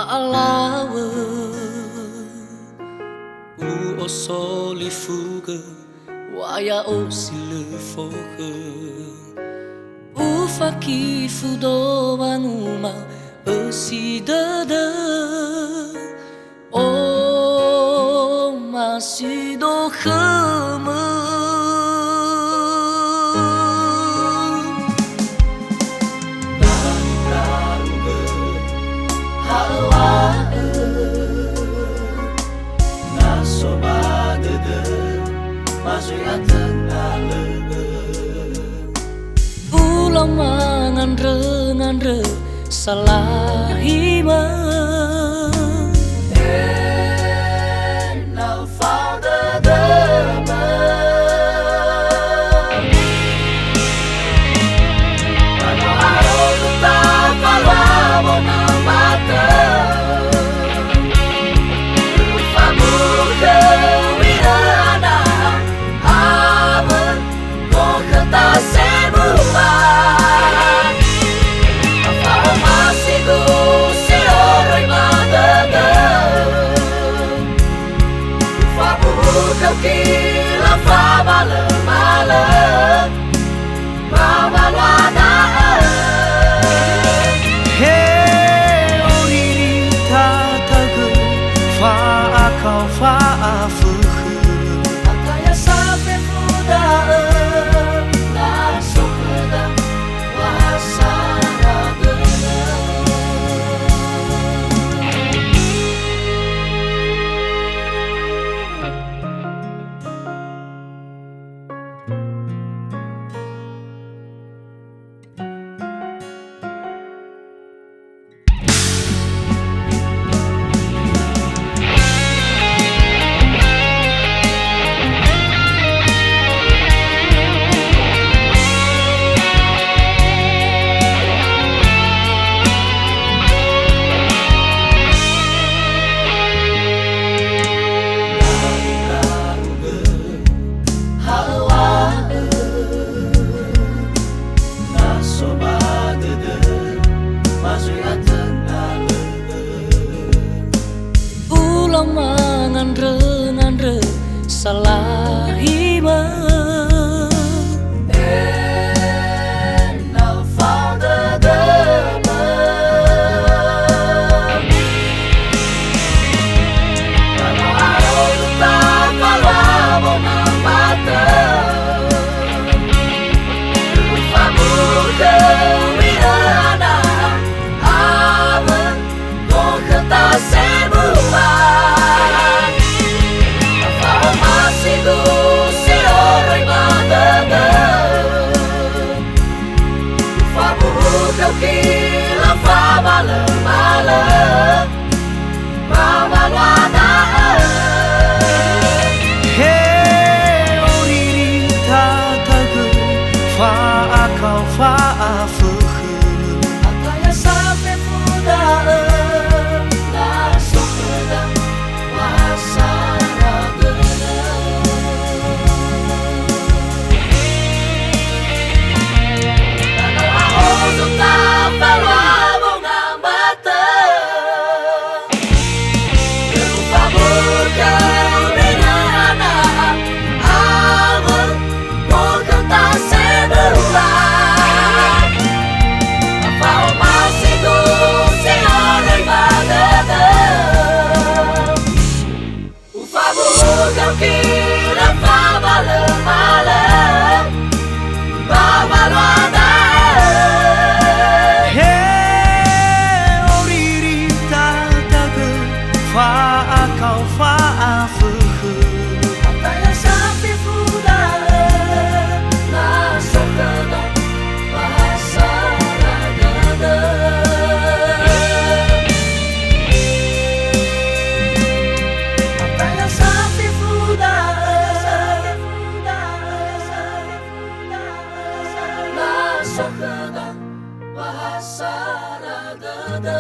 alawe u osoli fuga waya osile foga u faki fudo manuma osidada o masido khama Ulang ngandre salah hima. And now found the Kila fa malam Mamalwana Hey oriri tatagu fa akau fa afuhu Ataya sape fuda na sokeda wasara gena ngandre salah hima. And now found the Kalau aku tak kalau mata lupa muda wirana aman kau kata semua. Kila fa malam Mamalwana Hey oriri tatagu fa akau fa afuhu Ataya sape fuda na sokeda wasara gena Kila fa malam Mamalwana Hey oriri tatagu fa akau fa afuhu Ataya sapi fuda na sokeda wasara gena Ataya sapi fuda na sokeda wasara gena